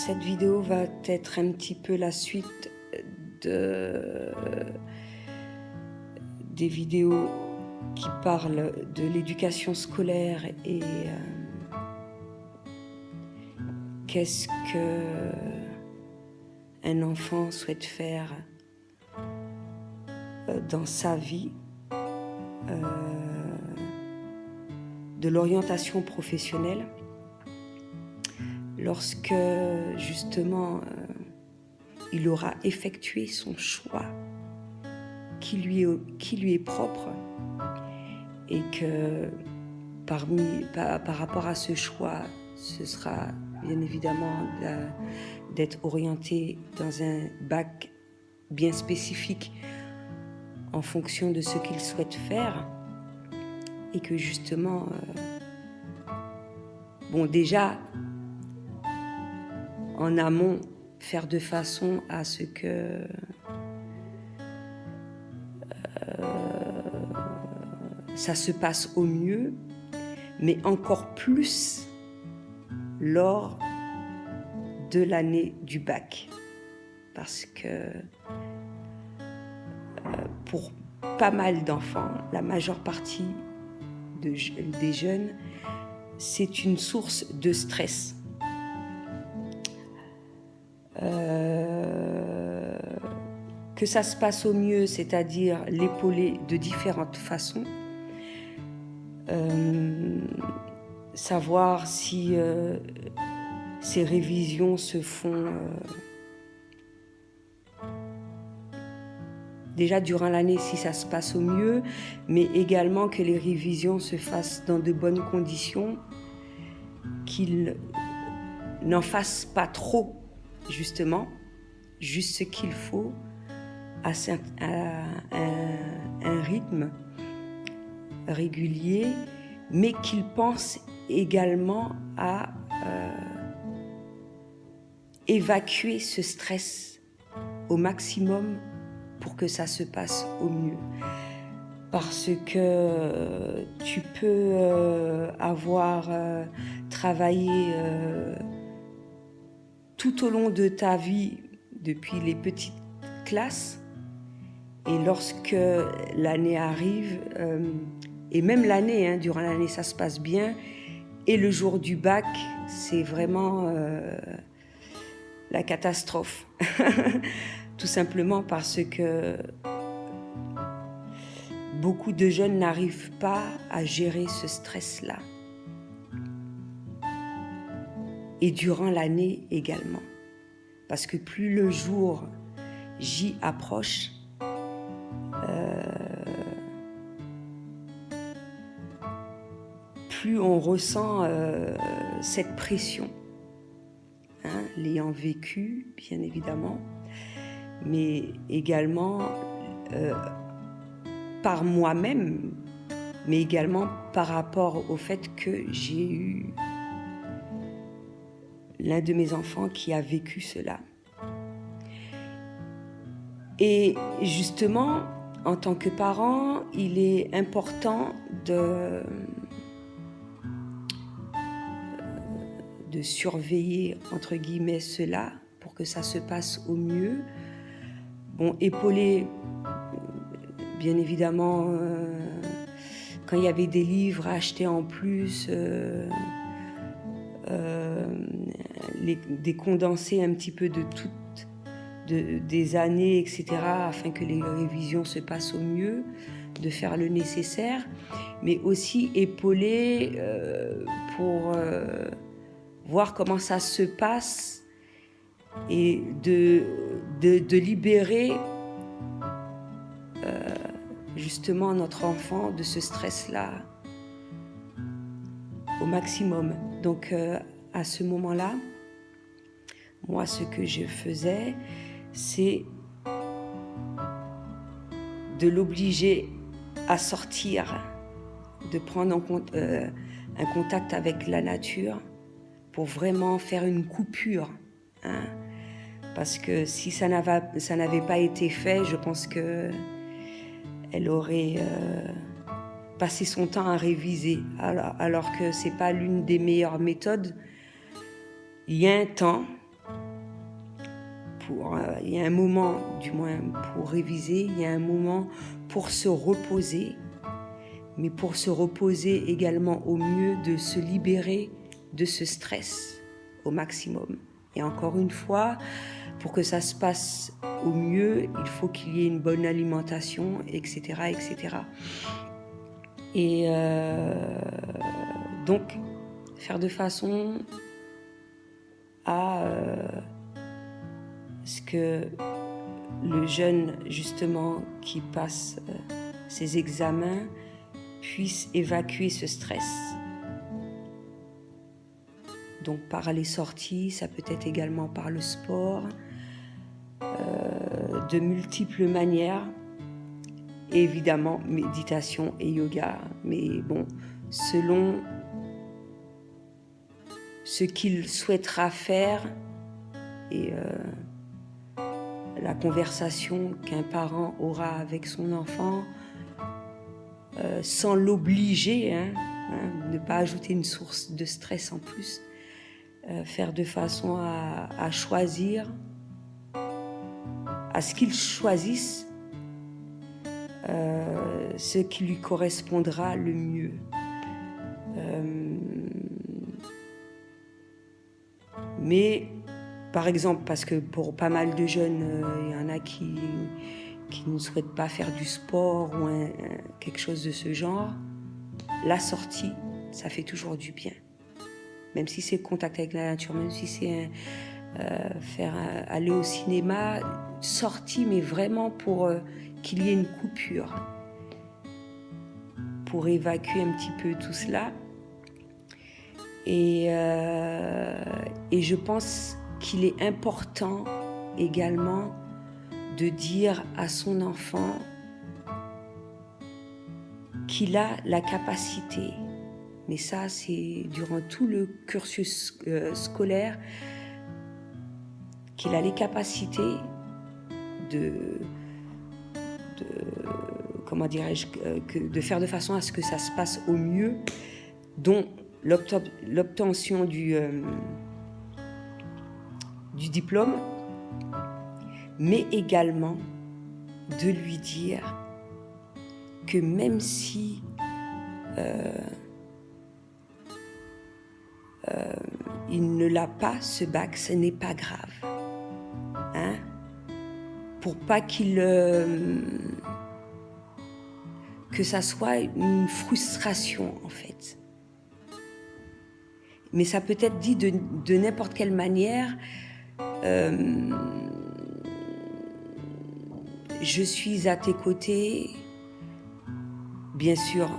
cette vidéo va être un petit peu la suite des vidéos qui parlent de l'éducation scolaire et qu'est-ce que un enfant souhaite faire dans sa vie, de l'orientation professionnelle, lorsque justement il aura effectué son choix qui lui est propre, et que par rapport à ce choix, ce sera bien évidemment d'être orienté dans un bac bien spécifique en fonction de ce qu'il souhaite faire, et que justement, déjà, en amont, faire de façon à ce que ça se passe au mieux, mais encore plus lors de l'année du bac. Parce que pour pas mal d'enfants, la majeure partie des jeunes, c'est une source de stress. Que ça se passe au mieux, c'est-à-dire l'épauler de différentes façons, savoir si ces révisions se font déjà durant l'année, si ça se passe au mieux, mais également que les révisions se fassent dans de bonnes conditions, qu'il n'en fasse pas trop, justement, juste ce qu'il faut, à un rythme régulier, mais qu'il pense également à évacuer ce stress au maximum pour que ça se passe au mieux. Parce que tu peux avoir travaillé tout au long de ta vie, depuis les petites classes, et lorsque l'année arrive, et même l'année, durant l'année ça se passe bien, et le jour du bac, c'est vraiment la catastrophe. Tout simplement parce que beaucoup de jeunes n'arrivent pas à gérer ce stress-là. Et durant l'année également. Parce que plus le jour J approche, plus on ressent cette pression, l'ayant vécu, bien évidemment, mais également par moi-même, mais également par rapport au fait que j'ai eu l'un de mes enfants qui a vécu cela. Et justement, en tant que parent, il est important de surveiller, entre guillemets, cela pour que ça se passe au mieux. Épauler, bien évidemment, quand il y avait des livres à acheter en plus, des condensés un petit peu de toutes des années, etc., afin que les révisions se passent au mieux, de faire le nécessaire, mais aussi épauler pour voir comment ça se passe et de libérer justement notre enfant de ce stress-là au maximum. Donc à ce moment-là, moi ce que je faisais, c'est de l'obliger à sortir, de prendre un contact avec la nature pour vraiment faire une coupure. Parce que si ça n'avait pas été fait, je pense que elle aurait passé son temps à réviser, alors que c'est pas l'une des meilleures méthodes. Il y a un temps, il y a un moment, du moins pour réviser, il y a un moment pour se reposer, mais pour se reposer également au mieux, de se libérer de ce stress au maximum. Et encore une fois, pour que ça se passe au mieux, il faut qu'il y ait une bonne alimentation, etc., etc. Et donc, faire de façon à ce que le jeune, justement, qui passe ses examens, puisse évacuer ce stress. Donc par les sorties, ça peut être également par le sport, de multiples manières, et évidemment méditation et yoga, mais bon, selon ce qu'il souhaitera faire et la conversation qu'un parent aura avec son enfant, sans l'obliger, ne pas ajouter une source de stress en plus, faire de façon à choisir, à ce qu'il choisisse ce qui lui correspondra le mieux. Mais par exemple, parce que pour pas mal de jeunes, il y en a qui ne souhaitent pas faire du sport ou quelque chose de ce genre, la sortie, ça fait toujours du bien. Même si c'est contact avec la nature, même si c'est aller au cinéma, sortie, mais vraiment pour qu'il y ait une coupure, pour évacuer un petit peu tout cela. Et je pense qu'il est important également de dire à son enfant qu'il a la capacité, mais ça c'est durant tout le cursus scolaire, qu'il a les capacités comment dirais-je, de faire de façon à ce que ça se passe au mieux, dont l'obtention du diplôme, mais également de lui dire que même si il ne l'a pas, ce bac, ce n'est pas grave. Pour pas que ça soit une frustration, en fait. Mais ça peut être dit de n'importe quelle manière. Je suis à tes côtés, bien sûr,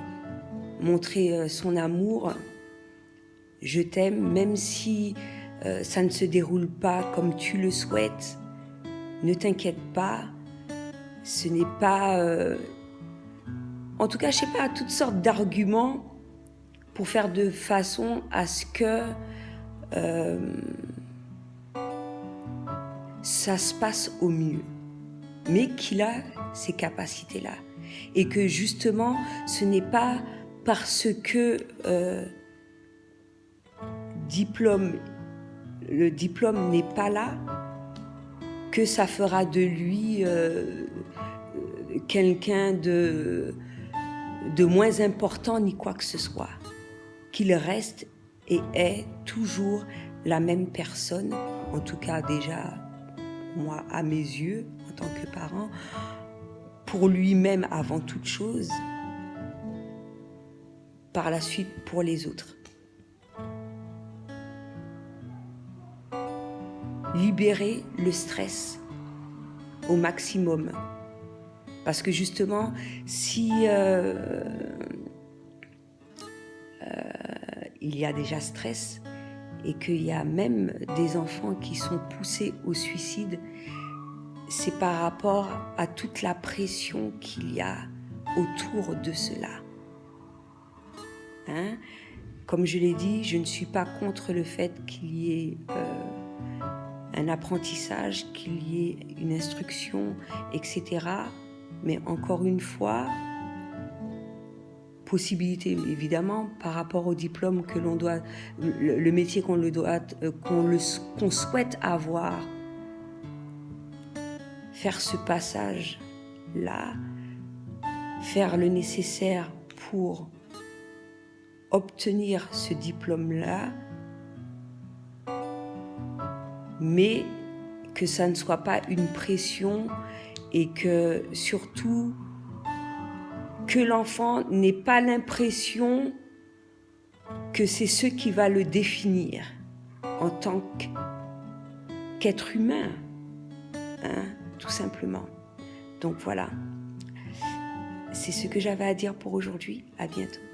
montrer son amour, je t'aime, même si ça ne se déroule pas comme tu le souhaites, ne t'inquiète pas, ce n'est pas... en tout cas, je sais pas, toutes sortes d'arguments pour faire de façon à ce que ça se passe au mieux, mais qu'il a ces capacités-là. Et que justement, ce n'est pas parce que le diplôme n'est pas là que ça fera de lui quelqu'un de moins important ni quoi que ce soit. Qu'il reste et est toujours la même personne, en tout cas déjà, moi, à mes yeux, en tant que parent, pour lui-même avant toute chose, par la suite pour les autres. Libérer le stress au maximum. Parce que justement, si il y a déjà stress et qu'il y a même des enfants qui sont poussés au suicide, c'est par rapport à toute la pression qu'il y a autour de cela. Comme je l'ai dit, je ne suis pas contre le fait qu'il y ait un apprentissage, qu'il y ait une instruction, etc. Mais encore une fois, possibilité évidemment par rapport au diplôme que l'on doit, le métier qu'on souhaite avoir, faire ce passage-là, faire le nécessaire pour obtenir ce diplôme-là, mais que ça ne soit pas une pression et que surtout que l'enfant n'ait pas l'impression que c'est ce qui va le définir en tant qu'être humain, hein, tout simplement. Donc voilà, c'est ce que j'avais à dire pour aujourd'hui. À bientôt.